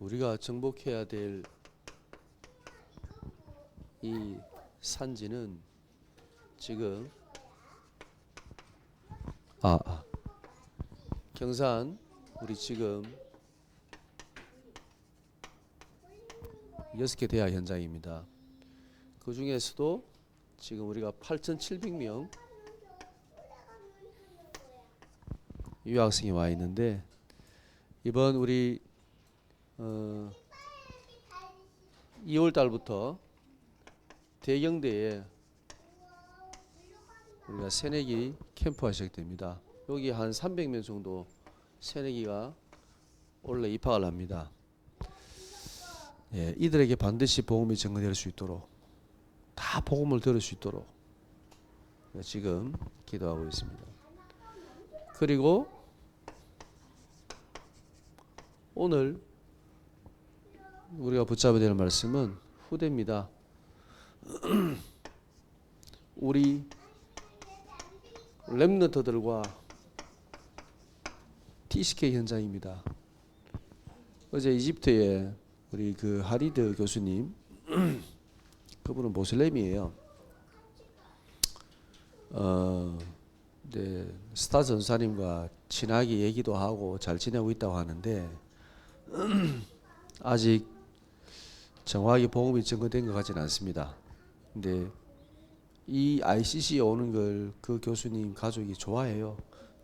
우리가 정복해야 될 이 산지는 지금 경산 우리 지금 6개 대학 현장입니다. 그 중에서도 지금 우리가 8,700명 유학생이 와 있는데 이번 우리 2월 달부터 대경대에 우리가 새내기 캠프가 시작됩니다. 여기 한 300명 정도 새내기가 원래 입학을 합니다. 예, 이들에게 반드시 복음이 전거될 수 있도록 다 복음을 들을 수 있도록 지금 기도하고 있습니다. 그리고 오늘 우리가 붙잡아야 될 말씀은 후대입니다. 우리 렘넌트들과 TCK 현장입니다. 어제 이집트에 우리 그 하리드 교수님, 그분은 모슬렘이에요. 네, 스타 전사님과 친하게 얘기도 하고 잘 지내고 있다고 하는데 아직 정확히 복음이 증거된 것 같지는 않습니다. 근데 이 ICC에 오는 걸 그 교수님 가족이 좋아해요.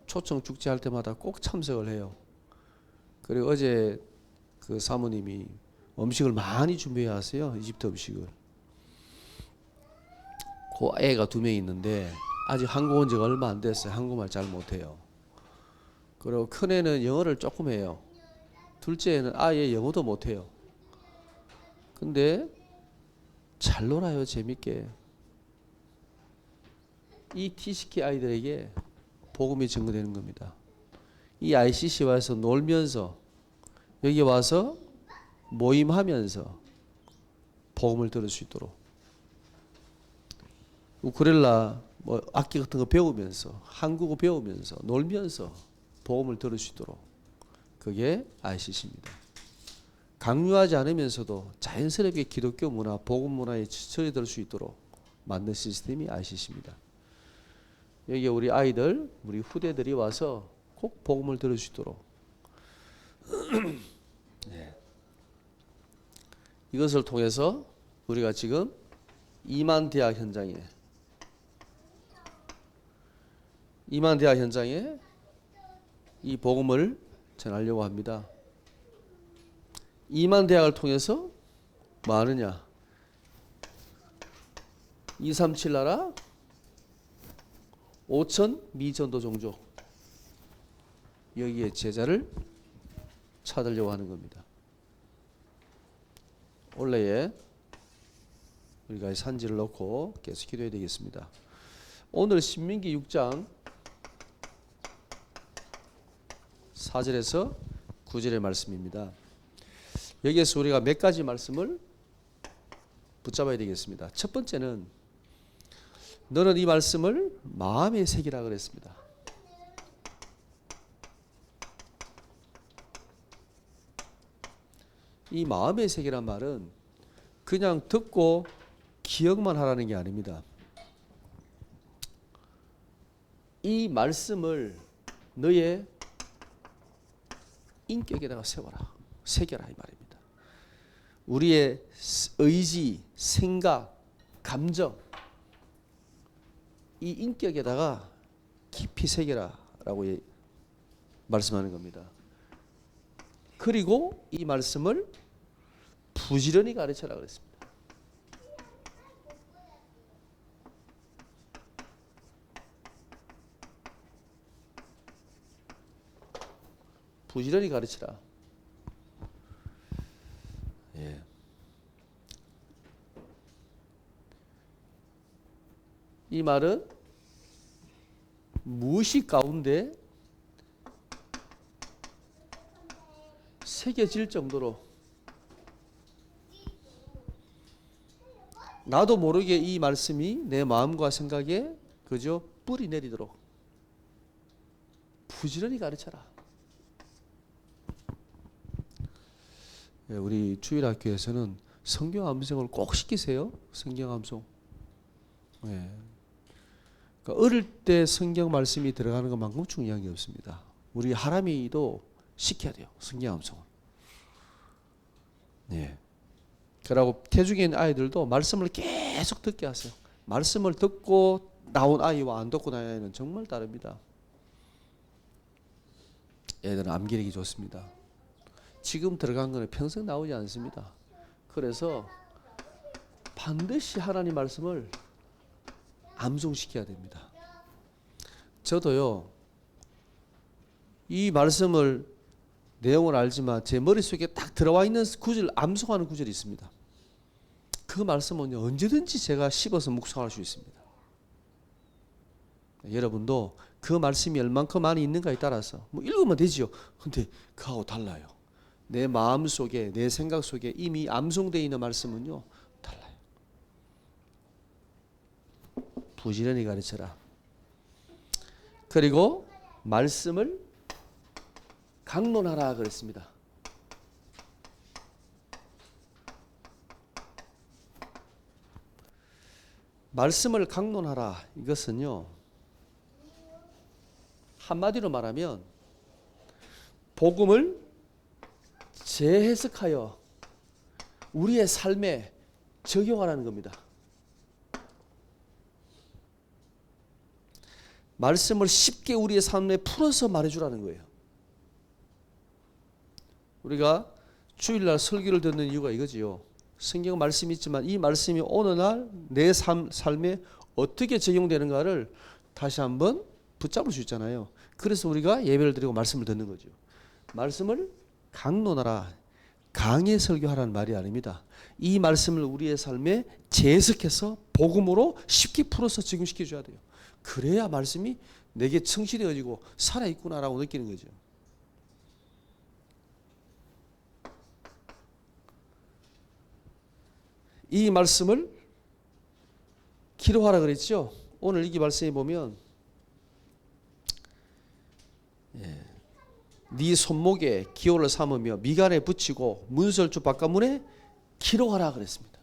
초청 축제할 때마다 꼭 참석을 해요. 그리고 어제 그 사모님이 음식을 많이 준비해 왔어요. 이집트 음식을. 그 애가 2명 있는데 아직 한국 온 지가 얼마 안 됐어요. 한국말 잘 못해요. 그리고 큰 애는 영어를 조금 해요. 둘째 애는 아예 영어도 못해요. 근데 잘 놀아요. 재밌게. 이 TCK 아이들에게 복음이 증거되는 겁니다. 이 ICC 와서 놀면서 여기 와서 모임하면서 복음을 들을 수 있도록 우쿨렐라 뭐 악기 같은 거 배우면서 한국어 배우면서 놀면서 복음을 들을 수 있도록 그게 ICC입니다. 강요하지 않으면서도 자연스럽게 기독교 문화, 복음 문화에 처해들 수 있도록 만든 시스템이 ICC입니다. 여기 우리 아이들, 우리 후대들이 와서 꼭 복음을 들을 수 있도록 네. 이것을 통해서 우리가 지금 이만 대학 현장에 이 복음을 전하려고 합니다. 이만 대학을 통해서 뭐 하느냐? 237 나라 5천 미전도 종족 여기에 제자를 찾으려고 하는 겁니다. 원래에 우리가 산지를 놓고 계속 기도해야 되겠습니다. 오늘 신명기 6장 4절에서 9절의 말씀입니다. 여기에서 우리가 몇 가지 말씀을 붙잡아야 되겠습니다. 첫 번째는 너는 이 말씀을 마음에 새기라 그랬습니다. 이 마음에 새기란 말은 그냥 듣고 기억만 하라는 게 아닙니다. 이 말씀을 너의 인격에다가 세워라. 새겨라 이 말입니다. 우리의 의지, 생각, 감정 이 인격에다가 깊이 새겨라라고 말씀하는 겁니다. 그리고 이 말씀을 부지런히 가르쳐라 그랬습니다. 부지런히 가르치라. 예. 이 말은 무의식 가운데 새겨질 정도로 나도 모르게 이 말씀이 내 마음과 생각에 그저 뿌리 내리도록 부지런히 가르쳐라. 우리 주일학교에서는 성경 암송을 꼭 시키세요. 성경 암송. 예. 그러니까 어릴 때 성경 말씀이 들어가는 것만큼 중요한 게 없습니다. 우리 하람이도 시켜야 돼요. 성경 암송을. 예. 그러고 태중에 있는 아이들도 말씀을 계속 듣게 하세요. 말씀을 듣고 나온 아이와 안 듣고 나온 아이는 정말 다릅니다. 애들은 암기력이 좋습니다. 지금 들어간 거는 평생 나오지 않습니다. 그래서 반드시 하나님 말씀을 암송시켜야 됩니다. 저도요, 이 말씀을 내용을 알지만 제 머릿속에 딱 들어와 있는 구절, 암송하는 구절이 있습니다. 그 말씀은 언제든지 제가 씹어서 묵상할 수 있습니다. 여러분도 그 말씀이 얼만큼 많이 있는가에 따라서 뭐 읽으면 되지요. 근데 그하고 달라요. 내 마음 속에, 내 생각 속에 이미 암송되어 있는 말씀은요, 달라요. 부지런히 가르쳐라. 그리고 말씀을 강론하라 그랬습니다. 말씀을 강론하라. 이것은요, 한마디로 말하면 복음을 재해석하여 우리의 삶에 적용하라는 겁니다. 말씀을 쉽게 우리의 삶에 풀어서 말해주라는 거예요. 우리가 주일날 설교를 듣는 이유가 이거지요. 성경 말씀이 있지만 이 말씀이 어느 날 내 삶에 어떻게 적용되는가를 다시 한번 붙잡을 수 있잖아요. 그래서 우리가 예배를 드리고 말씀을 듣는 거죠. 말씀을 강론하라, 강해 설교하라는 말이 아닙니다. 이 말씀을 우리의 삶에 재해석해서 복음으로 쉽게 풀어서 적용시켜 줘야 돼요. 그래야 말씀이 내게 성취되어지고 살아있구나라고 느끼는 거죠. 이 말씀을 기록하라 그랬죠. 오늘 이 말씀에 보면 네 손목에 기호를 삼으며 미간에 붙이고 문설주 바깥문에 기록하라 그랬습니다.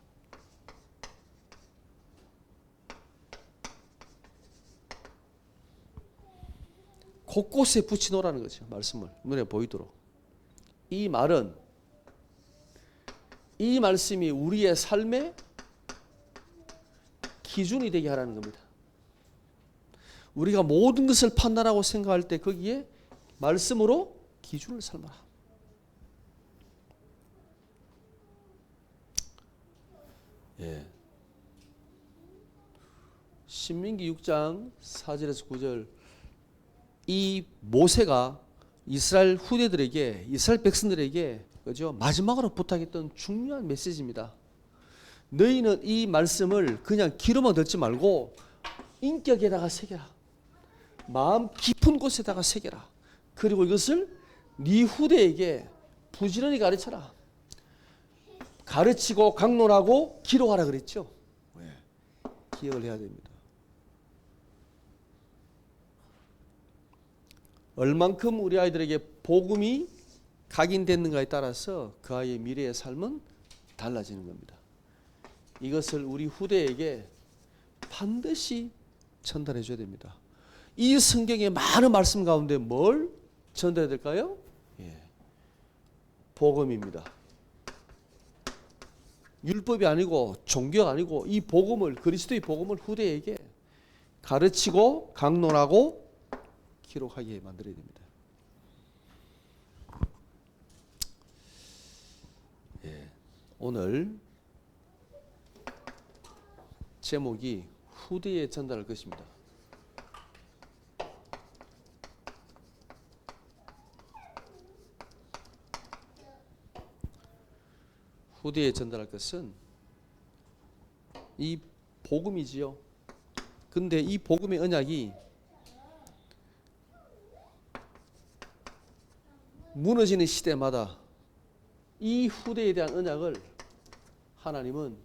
곳곳에 붙여놓으라는 거죠. 말씀을 눈에 보이도록. 이 말은 이 말씀이 우리의 삶의 기준이 되게 하라는 겁니다. 우리가 모든 것을 판단하고 생각할 때 거기에 말씀으로 기준을 삼아라. 예. 신명기 6장 4절에서 9절, 이 모세가 이스라엘 후대들에게, 이스라엘 백성들에게 그죠? 마지막으로 부탁했던 중요한 메시지입니다. 너희는 이 말씀을 그냥 귀로만 듣지 말고 인격에다가 새겨라. 마음 깊은 곳에다가 새겨라. 그리고 이것을 네 후대에게 부지런히 가르쳐라. 가르치고 강론하고 기록하라 그랬죠. 네. 기억을 해야 됩니다. 얼만큼 우리 아이들에게 복음이 각인됐는가에 따라서 그 아이의 미래의 삶은 달라지는 겁니다. 이것을 우리 후대에게 반드시 전달해 줘야 됩니다. 이 성경의 많은 말씀 가운데 뭘 전달해야 될까요? 예. 복음입니다. 율법이 아니고 종교가 아니고 이 복음을, 그리스도의 복음을 후대에게 가르치고 강론하고 기록하게 만들어야 됩니다. 예. 오늘 제목이 후대에 전달할 것입니다. 후대에 전달할 것은 이 복음이지요. 근데 이 복음의 언약이 무너지는 시대마다 이 후대에 대한 언약을 하나님은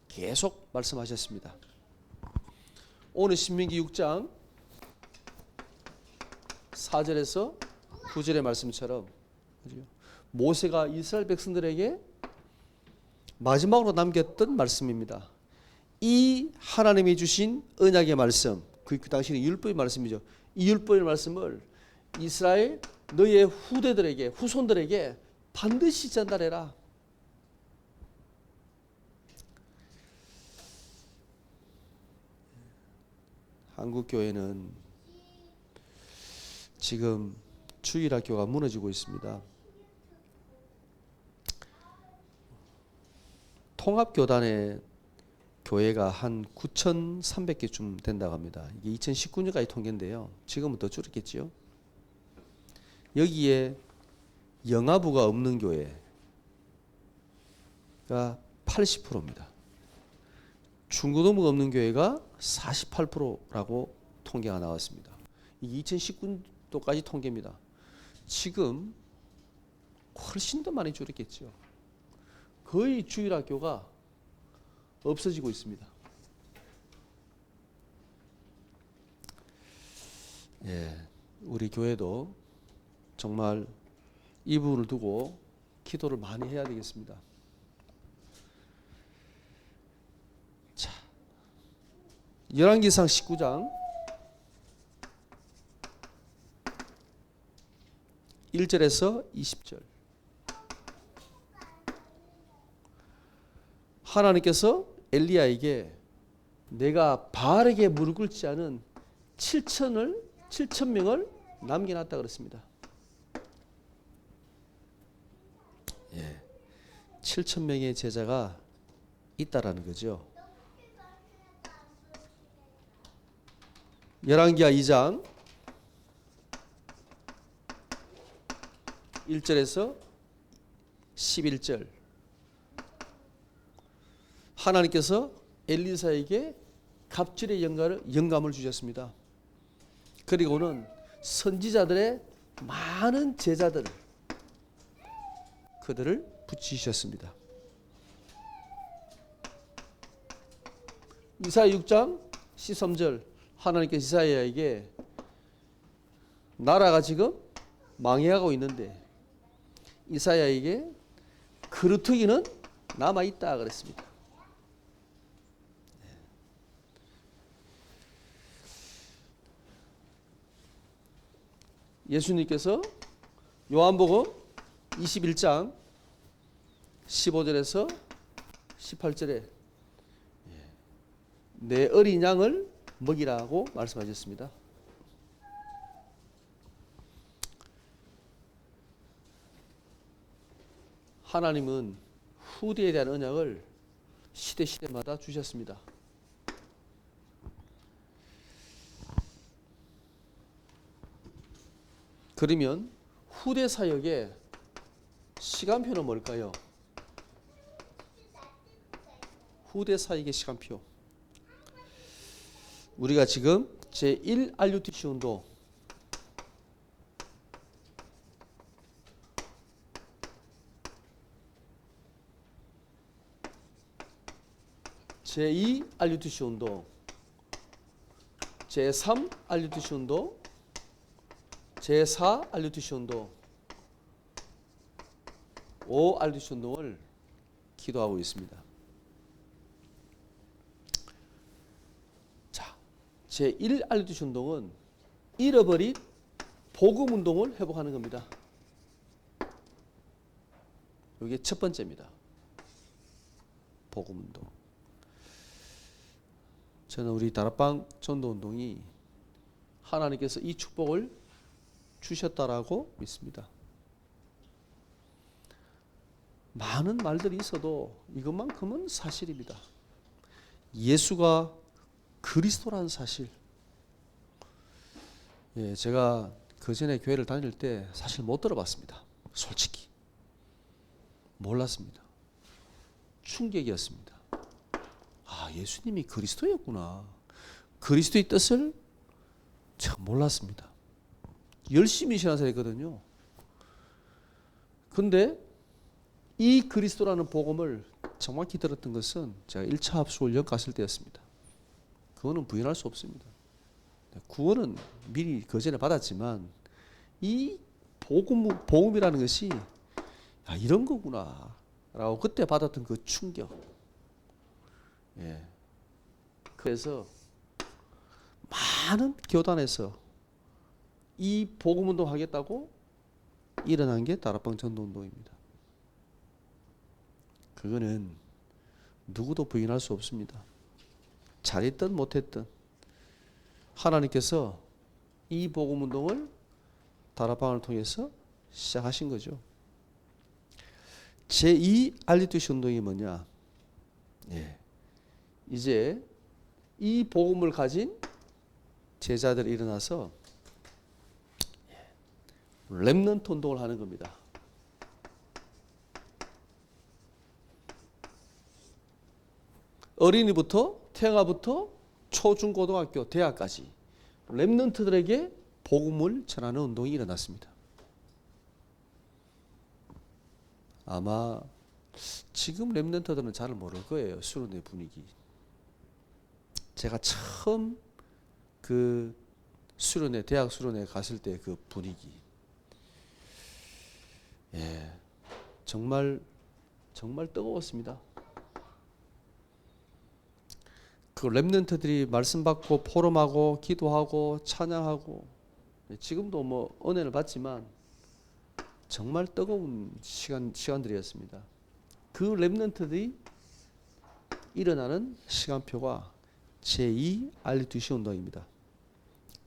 계속 말씀하셨습니다. 오늘 신명기 6장 4절에서 9절의 말씀처럼 모세가 이스라엘 백성들에게 마지막으로 남겼던 말씀입니다. 이 하나님이 주신 언약의 말씀, 그 당시는 율법의 말씀이죠. 이 율법의 말씀을 이스라엘 너의 후대들에게, 후손들에게 반드시 전달해라. 한국 교회는 지금 주일학교가 무너지고 있습니다. 통합교단의 교회가 한 9,300개쯤 된다고 합니다. 이게 2019년까지 통계인데요. 지금은 더 줄었겠지요. 여기에 영아부가 없는 교회가 80%입니다. 중고등부가 없는 교회가 48%라고 통계가 나왔습니다. 이게 2019년도까지 통계입니다. 지금 훨씬 더 많이 줄었겠죠. 거의 주일학교가 없어지고 있습니다. 예, 우리 교회도 정말 이 부분을 두고 기도를 많이 해야 되겠습니다. 자, 열왕기상 19장 1절에서 20절. 하나님께서 엘리야에게 내가 바알에게 무릎 꿇지 않은 7,000명을 남겨놨다 그랬습니다. 예, 7,000명의 제자가 있다라는 거죠. 열왕기하 2장 1절에서 11절. 하나님께서 엘리사에게 갑질의 영감을 주셨습니다. 그리고는 선지자들의 많은 제자들 그들을 붙이셨습니다. 이사야 6장 13절 하나님께서 이사야에게 나라가 지금 망해가고 있는데 이사야에게 그루터기는 남아있다 그랬습니다. 예수님께서 요한복음 21장 15절에서 18절에 내 어린 양을 먹이라고 말씀하셨습니다. 하나님은 후대에 대한 언약을 시대마다 주셨습니다. 그러면 후대 사역의 시간표는 뭘까요? 후대 사역의 시간표. 우리가 지금 제1 RUTC 운동 제2 RUTC 운동 제3 RUTC 운동 제4 RUTC 운동 5 RUTC 운동을 기도하고 있습니다. 자, 제1 RUTC 운동은 잃어버린 복음 운동을 회복하는 겁니다. 이게 첫 번째입니다. 복음 운동. 저는 우리 다락방 전도 운동이 하나님께서 이 축복을 주셨다라고 믿습니다. 많은 말들이 있어도 이것만큼은 사실입니다. 예수가 그리스도라는 사실. 예, 제가 그 전에 교회를 다닐 때 사실 못 들어봤습니다. 솔직히 몰랐습니다. 충격이었습니다. 아, 예수님이 그리스도였구나. 그리스도의 뜻을 제가 몰랐습니다. 열심히 신앙생활했거든요. 근데 이 그리스도라는 복음을 정확히 들었던 것은 제가 1차 합수훈련 갔을 때였습니다. 그거는 부인할 수 없습니다. 구원은 미리 그 전에 받았지만 이 복음이라는 것이 아, 이런 거구나 라고 그때 받았던 그 충격. 예. 그래서 많은 교단에서 이 복음운동 하겠다고 일어난 게 다락방 전도운동입니다. 그거는 누구도 부인할 수 없습니다. 잘했든 못했든 하나님께서 이 복음운동을 다락방을 통해서 시작하신 거죠. 제2 알리투시 운동이 뭐냐? 예. 이제 이 복음을 가진 제자들이 일어나서 렘넌트 운동을 하는 겁니다. 어린이부터 태아부터 초중고등학교 대학까지 렘넌트들에게 복음을 전하는 운동이 일어났습니다. 아마 지금 렘넌트들은 잘 모를 거예요. 수련회 분위기. 제가 처음 그 수련회, 대학 수련회 갔을 때 그 분위기. 예, 정말 뜨거웠습니다. 그 렘넌트들이 말씀 받고 포럼하고 기도하고 찬양하고, 지금도 뭐 은혜를 받지만 정말 뜨거운 시간들이었습니다. 그 렘넌트들이 일어나는 시간표가 제2 알리투시 운동입니다.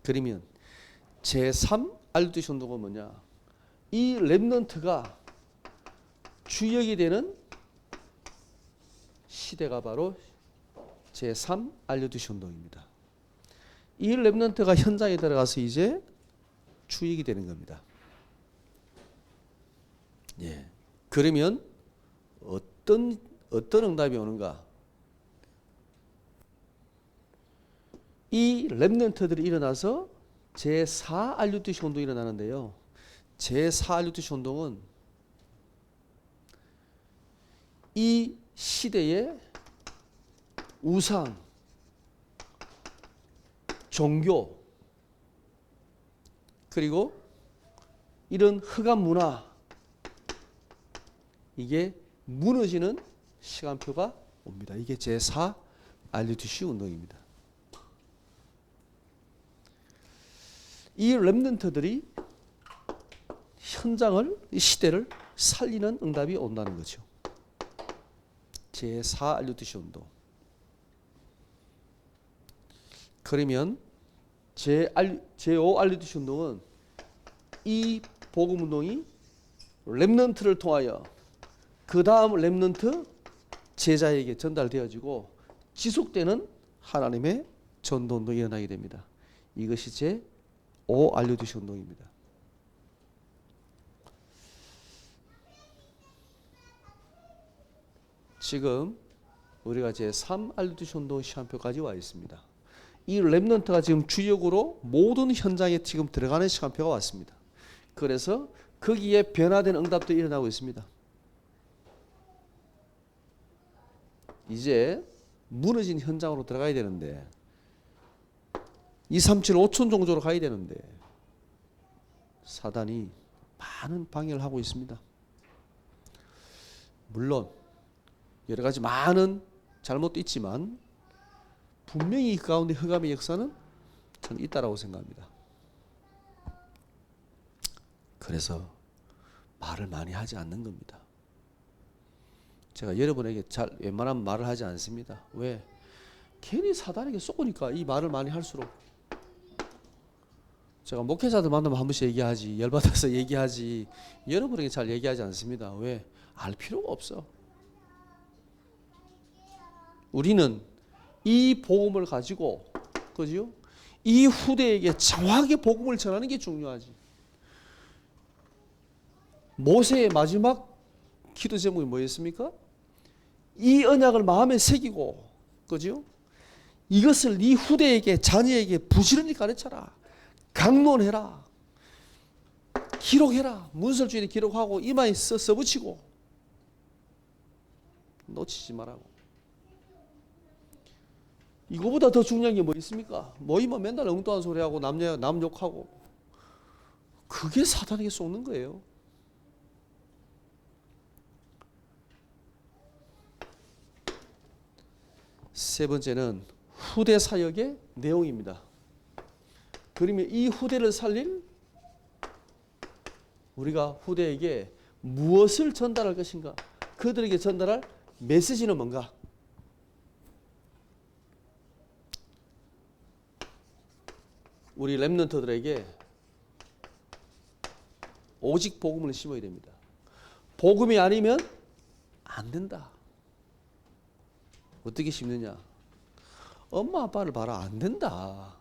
그러면 제3 알리투시 운동은 뭐냐? 이 렘넌트가 주역이 되는 시대가 바로 제3 알리투시 운동입니다. 이 렘넌트가 현장에 들어가서 이제 주역이 되는 겁니다. 예. 그러면 어떤 응답이 오는가? 이 렘넌트들이 일어나서 제4 알리투시 운동이 일어나는데요. 제4 알리투시 운동은 이 시대의 우상, 종교, 그리고 이런 흑암 문화, 이게 무너지는 시간표가 옵니다. 이게 제4 알리투시 운동입니다. 이 렘넌트들이 현장을, 이 시대를 살리는 응답이 온다는 거죠. 제4 알리투시 운동. 그러면 제5 알리투시 운동은 이 복음 운동이 렘넌트를 통하여 그 다음 렘넌트 제자에게 전달되어지고 지속되는 하나님의 전도 운동이 일어나게 됩니다. 이것이 제5 알리투시 운동입니다. 지금 우리가 제3 알리투시 운동 시간표까지 와 있습니다. 이 렘넌트가 지금 주역으로 모든 현장에 지금 들어가는 시간표가 왔습니다. 그래서 거기에 변화된 응답도 일어나고 있습니다. 이제 무너진 현장으로 들어가야 되는데 237, 5천 종조로 가야 되는데 사단이 많은 방해를 하고 있습니다. 물론 여러 가지 많은 잘못도 있지만 분명히 이 가운데 흑암의 역사는 저는 있다라고 생각합니다. 그래서 말을 많이 하지 않는 겁니다. 제가 여러분에게 웬만하면 말을 하지 않습니다. 왜? 괜히 사단에게 쏘니까 이 말을 많이 할수록 제가 목회자들 만나면 한 번씩 얘기하지, 열받아서 얘기하지, 여러분에게 잘 얘기하지 않습니다. 왜? 알 필요가 없어. 우리는 이 복음을 가지고, 그죠? 이 후대에게 정확하게 복음을 전하는 게 중요하지. 모세의 마지막 기도 제목이 뭐였습니까? 이 언약을 마음에 새기고, 그죠? 이것을 네 후대에게, 자녀에게 부지런히 가르쳐라. 강론해라. 기록해라. 문설주에 기록하고 이마에 써붙이고. 놓치지 말라고. 이거보다 더 중요한 게 뭐 있습니까? 모이면 맨날 엉뚱한 소리하고 남 욕하고. 그게 사단에게 쏘는 거예요. 세 번째는 후대 사역의 내용입니다. 그러면 이 후대를 살릴 우리가 후대에게 무엇을 전달할 것인가? 그들에게 전달할 메시지는 뭔가? 우리 렘넌트들에게 오직 복음을 심어야 됩니다. 복음이 아니면 안 된다. 어떻게 심느냐? 엄마 아빠를 봐라. 안 된다.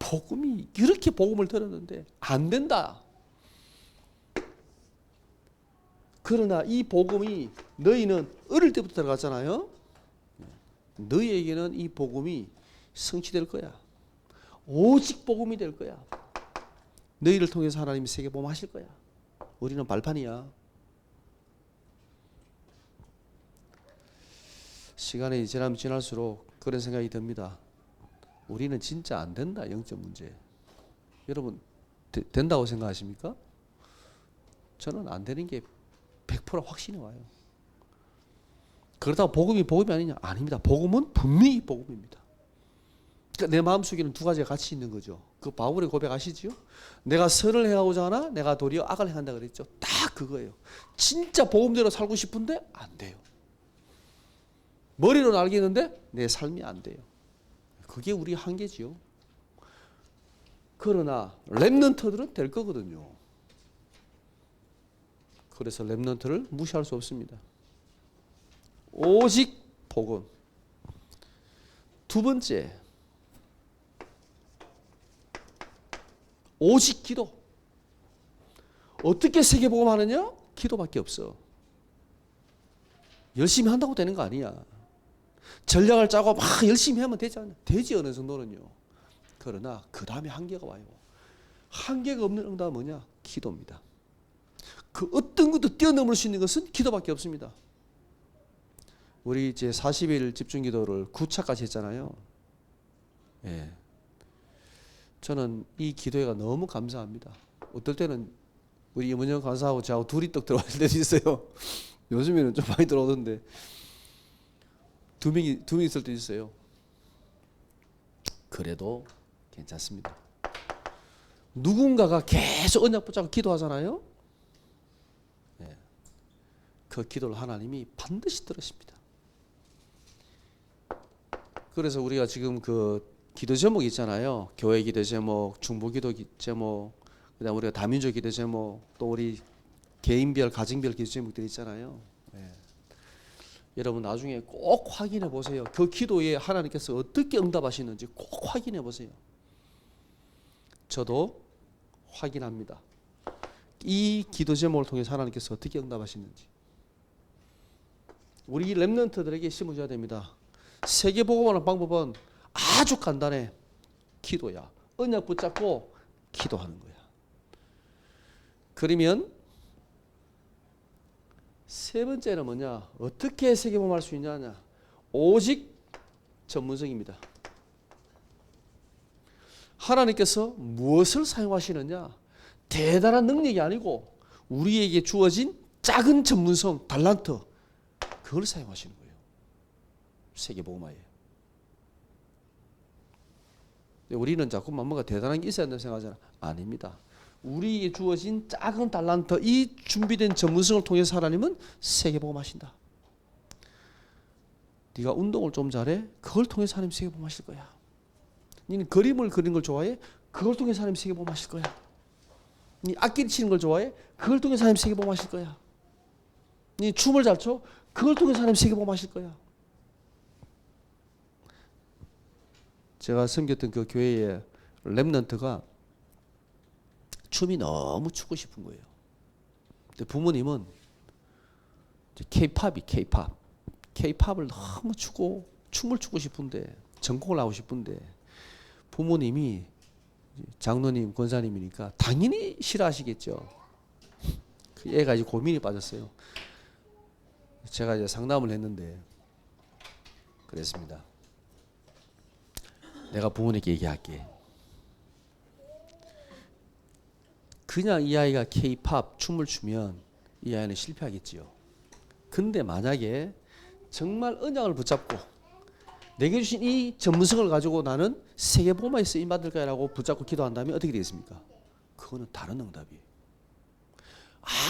복음이 이렇게 복음을 들었는데 안 된다. 그러나 이 복음이 너희는 어릴 때부터 들어갔잖아요. 너희에게는 이 복음이 성취될 거야. 오직 복음이 될 거야. 너희를 통해서 하나님이 세계복음 하실 거야. 우리는 발판이야. 시간이 지나면 지날수록 그런 생각이 듭니다. 우리는 진짜 안 된다. 영적 문제. 여러분 된다고 생각하십니까? 저는 안 되는 게 100% 확신이 와요. 그렇다고 복음이 아니냐? 아닙니다. 복음은 분명히 복음입니다. 그러니까 내 마음속에는 두 가지가 같이 있는 거죠. 그 바울의 고백 아시죠? 내가 선을 행하고자 하나 내가 도리어 악을 행한다 그랬죠. 딱 그거예요. 진짜 복음대로 살고 싶은데 안 돼요. 머리로는 알겠는데 내 삶이 안 돼요. 그게 우리 한계지요. 그러나 렘넌트들은 될 거거든요. 그래서 렘넌트를 무시할 수 없습니다. 오직 복음. 두 번째, 오직 기도. 어떻게 세계복음 하느냐? 기도밖에 없어. 열심히 한다고 되는 거 아니야. 전략을 짜고 막 열심히 하면 되지 않나? 되지 어느 정도는요. 그러나 그 다음에 한계가 와요. 한계가 없는 응답은 뭐냐? 기도입니다. 그 어떤 것도 뛰어넘을 수 있는 것은 기도밖에 없습니다. 우리 이제 40일 집중기도를 9차까지 했잖아요. 예. 저는 이 기도회가 너무 감사합니다. 어떨 때는 우리 임은영 간사하고 저하고 둘이 떡 들어갈 때도 있어요. 요즘에는 좀 많이 들어오던데 두 명이 있을 때 있어요. 그래도 괜찮습니다. 누군가가 계속 언약 붙잡고 기도하잖아요. 네. 그 기도를 하나님이 반드시 들으십니다. 그래서 우리가 지금 그 기도 제목 있잖아요. 교회 기도 제목, 중보 기도 제목, 그다음 우리가 다민족 기도 제목, 또 우리 개인별, 가정별 기도 제목들이 있잖아요. 네. 여러분 나중에 꼭 확인해 보세요. 그 기도에 하나님께서 어떻게 응답하시는지 꼭 확인해 보세요. 저도 확인합니다. 이 기도 제목을 통해서 하나님께서 어떻게 응답하시는지. 우리 렘넌트들에게 심어줘야 됩니다. 세계복음하는 방법은 아주 간단해. 기도야. 언약 붙잡고 기도하는 거야. 그러면 세 번째는 뭐냐? 어떻게 세계복음 할 수 있냐냐? 오직 전문성입니다. 하나님께서 무엇을 사용하시느냐? 대단한 능력이 아니고 우리에게 주어진 작은 전문성, 달란트, 그걸 사용하시는 거예요. 세계복음화에. 우리는 자꾸만 뭔가 대단한 게 있어야 된다고 생각하잖아. 아닙니다. 우리에게 주어진 작은 달란트, 이 준비된 전문성을 통해서 하나님은 세계복음 하신다. 네가 운동을 좀 잘해? 그걸 통해서 하나님 세계복음 하실 거야. 너는 그림을 그리는 걸 좋아해? 그걸 통해서 하나님 세계복음 하실 거야. 네 악기를 치는 걸 좋아해? 그걸 통해서 하나님 세계복음 하실 거야. 네 춤을 잘 춰? 그걸 통해서 하나님 세계복음 하실 거야. 제가 섬겼던 그 교회의 렘넌트가 춤이 너무 추고 싶은 거예요. 근데 부모님은 K-팝이 K-팝을 너무 추고 춤을 추고 싶은데 전공을 하고 싶은데 부모님이 장로님, 권사님이니까 당연히 싫어하시겠죠. 그 애가 이제 고민이 빠졌어요. 제가 이제 상담을 했는데 그랬습니다. 내가 부모님께 얘기할게. 그냥 이 아이가 K-팝 춤을 추면 이 아이는 실패하겠지요. 근데 만약에 정말 언약을 붙잡고 내게 주신 이 전문성을 가지고 나는 세계복음화에 쓰임 받을 거야라고 붙잡고 기도한다면 어떻게 되겠습니까? 그거는 다른 응답이에요.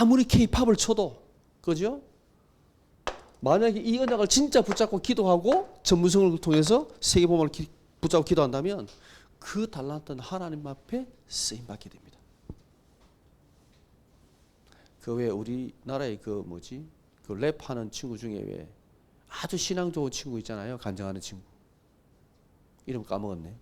아무리 K-팝을 쳐도, 그죠? 만약에 이 언약을 진짜 붙잡고 기도하고 전문성을 통해서 세계복음화를 붙잡고 기도한다면 그 달란트는 하나님 앞에 쓰임 받게 됩니다. 그 왜 우리나라의 그 랩하는 친구 중에 왜 아주 신앙 좋은 친구 있잖아요. 간증하는 친구. 이름 까먹었네.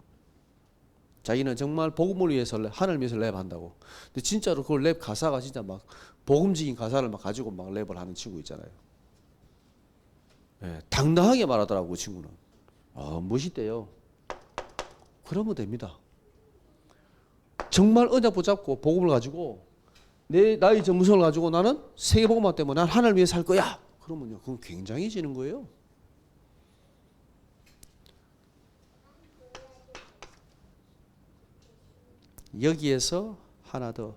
자기는 정말 복음을 위해서 하나님을 위해서 랩한다고. 근데 진짜로 그 랩 가사가 진짜 막 복음적인 가사를 막 가지고 막 랩을 하는 친구 있잖아요. 네, 당당하게 말하더라고 그 친구는. 멋있대요. 그러면 됩니다. 정말 언약 붙잡고 복음을 가지고 나의 전문성을 가지고 나는 세계복음화 때문에 난 하나님을 위해서 살 거야. 그러면요, 그건 굉장해지는 거예요. 여기에서 하나 더.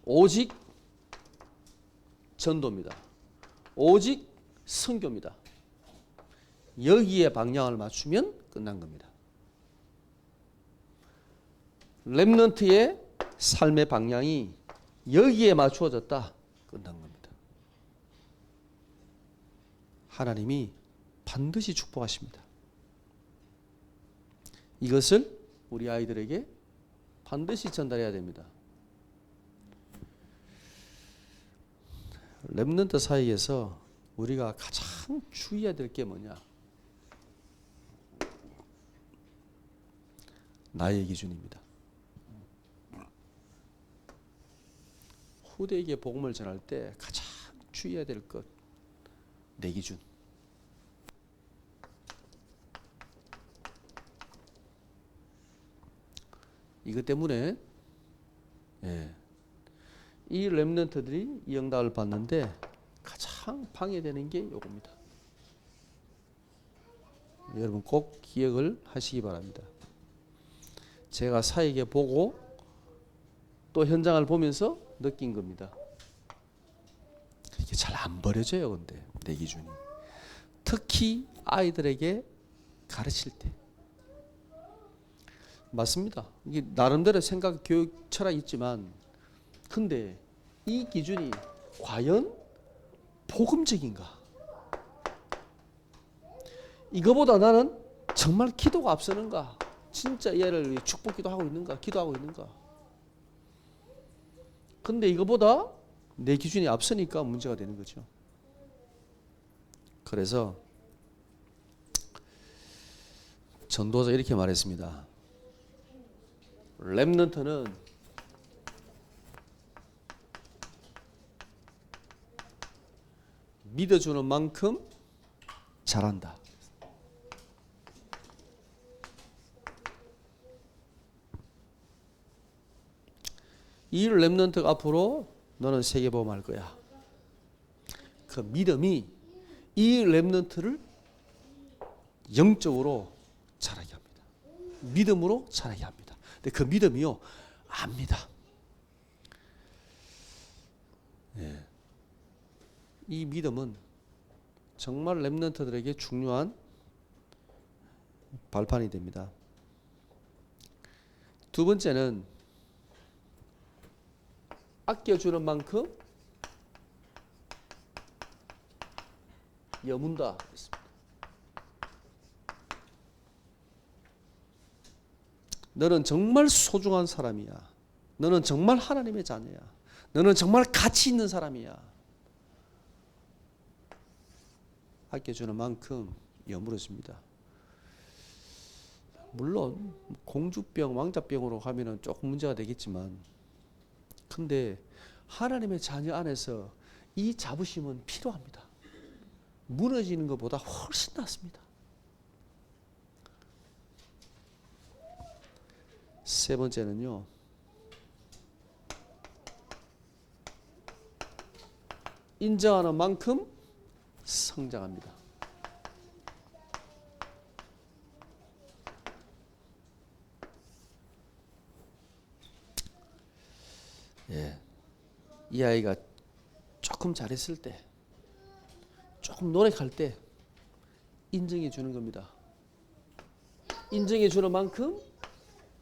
오직 전도입니다. 오직 선교입니다. 여기에 방향을 맞추면 끝난 겁니다. 렘넌트의 삶의 방향이 여기에 맞추어졌다. 끝난 겁니다. 하나님이 반드시 축복하십니다. 이것을 우리 아이들에게 반드시 전달해야 됩니다. 렘넌트 사이에서 우리가 가장 주의해야 될 게 뭐냐? 나의 기준입니다. 후대에게 복음을 전할 때 가장 주의해야 될 것, 내 기준. 이것 때문에 이 렘넌트들이 이 응답을 받는데 가장 방해되는 게 요겁니다. 여러분 꼭 기억을 하시기 바랍니다. 제가 사에게 보고 또 현장을 보면서 느낀 겁니다. 이게 잘 안 버려져요. 근데 내 기준이. 특히 아이들에게 가르칠 때. 맞습니다. 이게 나름대로 생각, 교육, 철학이 있지만 근데 이 기준이 과연 복음적인가? 이거보다 나는 정말 기도가 앞서는가? 진짜 얘를 축복 기도하고 있는가? 기도하고 있는가? 근데 이거보다 내 기준이 앞서니까 문제가 되는 거죠. 그래서 전도자 이렇게 말했습니다. 렘넌트는 믿어주는 만큼 잘한다. 이 렘넌트가 앞으로 너는 세계복음 할 거야. 그 믿음이 이 렘넌트를 영적으로 자라게 합니다. 믿음으로 자라게 합니다. 근데 그 믿음이요, 압니다. 예. 이 믿음은 정말 렘넌트들에게 중요한 발판이 됩니다. 두 번째는 아껴주는 만큼 여문다. 너는 정말 소중한 사람이야. 너는 정말 하나님의 자녀야. 너는 정말 가치 있는 사람이야. 아껴주는 만큼 여물어집니다. 물론 공주병, 왕자병으로 가면은 조금 문제가 되겠지만, 근데 하나님의 자녀 안에서 이 자부심은 필요합니다. 무너지는 것보다 훨씬 낫습니다. 세 번째는요, 인정하는 만큼 성장합니다. 예, 이 아이가 조금 잘했을 때, 조금 노력할 때, 인정해 주는 겁니다. 인정해 주는 만큼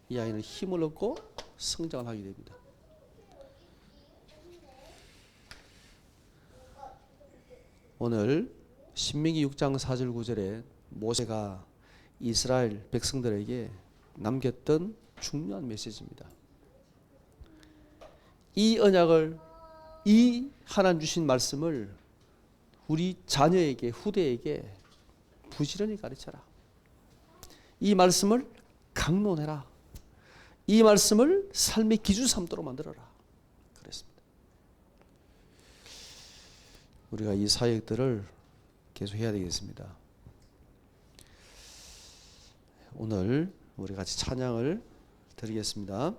이 아이는 힘을 얻고 성장을 하게 됩니다. 오늘 신명기 6장 4절 9절에 모세가 이스라엘 백성들에게 남겼던 중요한 메시지입니다. 이 언약을, 이 하나님 주신 말씀을 우리 자녀에게, 후대에게 부지런히 가르쳐라. 이 말씀을 강론해라. 이 말씀을 삶의 기준 삼도록 만들어라. 그랬습니다. 우리가 이 사역들을 계속 해야 되겠습니다. 오늘 우리 같이 찬양을 드리겠습니다.